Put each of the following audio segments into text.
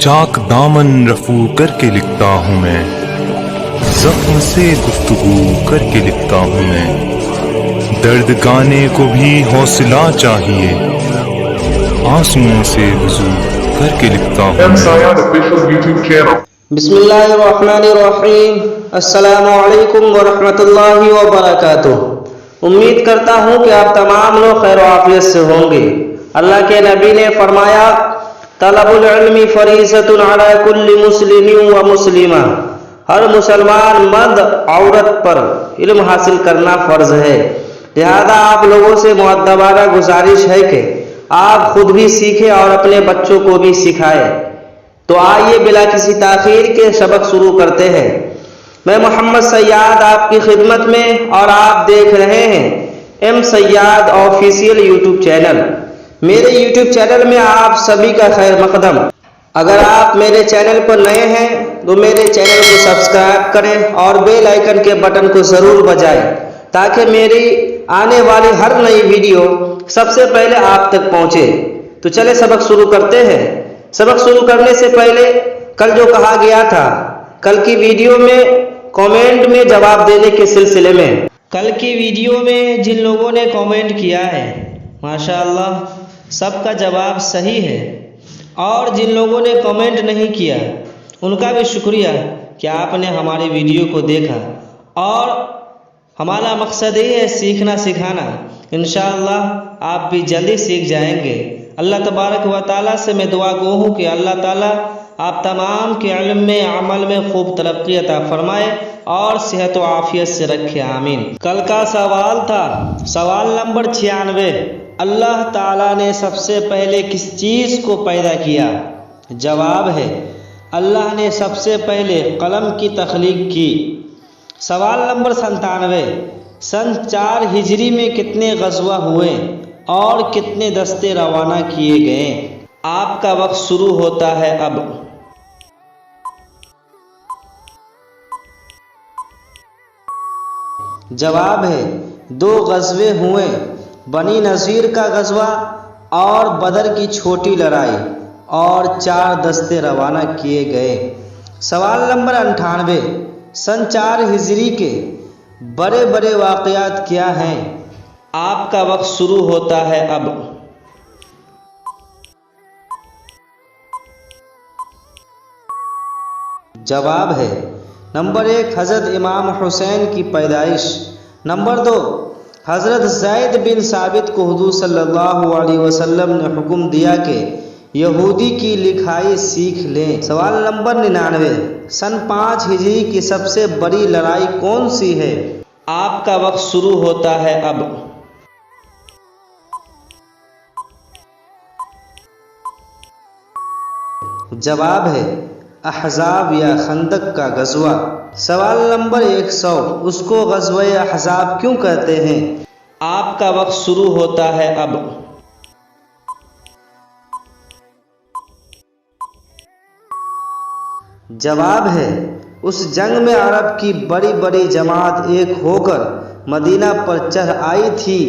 چاک دامن رفو کر کے لکھتا ہوں میں، زخم سے گفتگو کر کے لکھتا ہوں میں، درد گانے کو بھی حوصلہ چاہیے، آنسوؤں سے وضو کر کے لکھتا ہوں میں۔ بسم اللہ الرحمن الرحیم۔ السلام علیکم ورحمۃ اللہ وبرکاتہ۔ امید کرتا ہوں کہ آپ تمام لوگ خیر و عافیت سے ہوں گے۔ اللہ کے نبی نے فرمایا، طلب العلم فریضۃ علی کل مسلم و مسلمہ، ہر مسلمان مرد عورت پر علم حاصل کرنا فرض ہے، لہذا آپ لوگوں سے مؤدبانہ گزارش ہے کہ آپ خود بھی سیکھیں اور اپنے بچوں کو بھی سکھائیں۔ تو آئیے بلا کسی تاخیر کے سبق شروع کرتے ہیں۔ میں محمد سیاد آپ کی خدمت میں، اور آپ دیکھ رہے ہیں ایم سیاد آفیشیل یوٹیوب چینل۔ میرے یوٹیوب چینل میں آپ سبھی کا خیر مقدم۔ اگر آپ میرے چینل پر نئے ہیں تو میرے چینل کو سبسکرائب کریں اور بیل آئیکن کے بٹن کو ضرور بجائیں، تاکہ میری آنے والی ہر نئی ویڈیو سب سے پہلے آپ تک پہنچے۔ تو چلے سبق شروع کرتے ہیں۔ سبق شروع کرنے سے پہلے کل جو کہا گیا تھا، کل کی ویڈیو میں کامنٹ میں جواب دینے کے سلسلے میں، کل کی ویڈیو میں جن لوگوں نے کامنٹ کیا ہے ماشاءاللہ سب کا جواب صحیح ہے، اور جن لوگوں نے کامنٹ نہیں کیا ان کا بھی شکریہ کہ آپ نے ہماری ویڈیو کو دیکھا، اور ہمارا مقصد یہ ہے سیکھنا سکھانا۔ انشاءاللہ آپ بھی جلدی سیکھ جائیں گے۔ اللہ تبارک و تعالیٰ سے میں دعا گو ہوں کہ اللہ تعالیٰ آپ تمام کے علم میں عمل میں خوب ترقی عطا فرمائے اور صحت و عافیت سے رکھے، آمین۔ کل کا سوال تھا سوال نمبر 96، اللہ تعالیٰ نے سب سے پہلے کس چیز کو پیدا کیا؟ جواب ہے اللہ نے سب سے پہلے قلم کی تخلیق کی۔ سوال نمبر 97، سن 4 ہجری میں کتنے غزوہ ہوئے اور کتنے دستے روانہ کیے گئے؟ آپ کا وقت شروع ہوتا ہے اب۔ جواب ہے 2 غزوے ہوئے، بنی نذیر کا غزوہ اور بدر کی چھوٹی لڑائی، اور 4 دستے روانہ کیے گئے۔ سوال نمبر 98، سن 4 ہجری کے بڑے بڑے واقعات کیا ہیں؟ آپ کا وقت شروع ہوتا ہے اب۔ جواب ہے نمبر 1 حضرت امام حسین کی پیدائش، نمبر 2 حضرت زید بن ثابت کو حضور صلی اللہ علیہ وسلم نے حکم دیا کہ یہودی کی لکھائی سیکھ لیں۔ سوال نمبر 99، سن 5 ہجری کی سب سے بڑی لڑائی کون سی ہے؟ آپ کا وقت شروع ہوتا ہے اب۔ جواب ہے احزاب یا خندق کا غزوہ۔ سوال نمبر 100، اس کو غزوہ احزاب کیوں کہتے ہیں؟ آپ کا وقت شروع ہوتا ہے اب۔ جواب ہے اس جنگ میں عرب کی بڑی بڑی جماعت ایک ہو کر مدینہ پر چڑھ آئی تھی،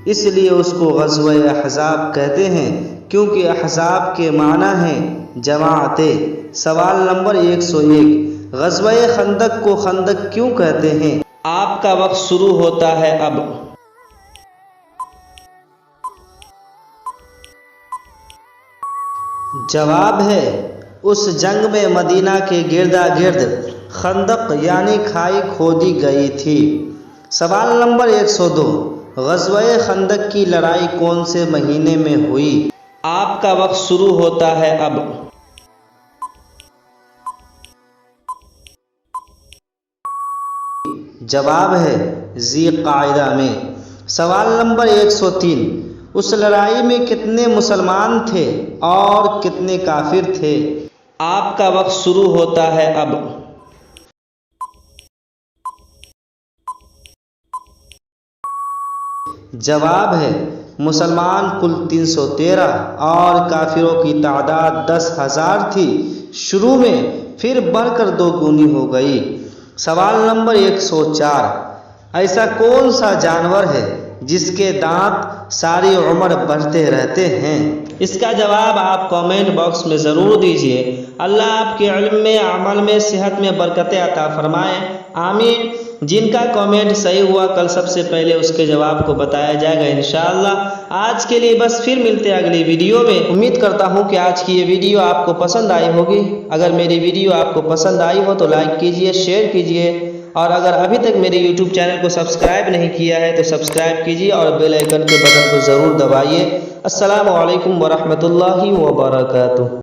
اس لیے اس کو غزوہ احزاب کہتے ہیں، کیونکہ احزاب کے معنی ہیں جماعتیں۔ سوال نمبر 101، غزوہ خندق کو خندق کیوں کہتے ہیں؟ آپ کا وقت شروع ہوتا ہے اب۔ جواب ہے اس جنگ میں مدینہ کے گردا گرد خندق یعنی کھائی کھودی گئی تھی۔ سوال نمبر 102، غزوہ خندق کی لڑائی کون سے مہینے میں ہوئی؟ آپ کا وقت شروع ہوتا ہے اب۔ جواب ہے ذی قعدہ میں۔ سوال نمبر 103، اس لڑائی میں کتنے مسلمان تھے اور کتنے کافر تھے؟ آپ کا وقت شروع ہوتا ہے اب۔ جواب ہے مسلمان کل 313 اور کافروں کی تعداد 10,000 تھی شروع میں، پھر بڑھ کر 2 گنی ہو گئی۔ سوال نمبر 104، ایسا کون سا جانور ہے جس کے دانت ساری عمر بڑھتے رہتے ہیں؟ اس کا جواب آپ کامنٹ باکس میں ضرور دیجیے۔ اللہ آپ کے علم میں، عمل میں، صحت میں برکتیں عطا فرمائے، آمین۔ جن کا کامنٹ صحیح ہوا کل سب سے پہلے اس کے جواب کو بتایا جائے گا انشاءاللہ۔ آج کے لیے بس، پھر ملتے ہیں اگلی ویڈیو میں۔ امید کرتا ہوں کہ آج کی یہ ویڈیو آپ کو پسند آئی ہوگی۔ اگر میری ویڈیو آپ کو پسند آئی ہو تو لائک کیجیے، شیئر کیجیے، اور اگر ابھی تک میرے یوٹیوب چینل کو سبسکرائب نہیں کیا ہے تو سبسکرائب کیجیے اور بیل آئیکن کے بٹن کو ضرور دبائیے۔ السلام علیکم ورحمۃ اللہ وبرکاتہ۔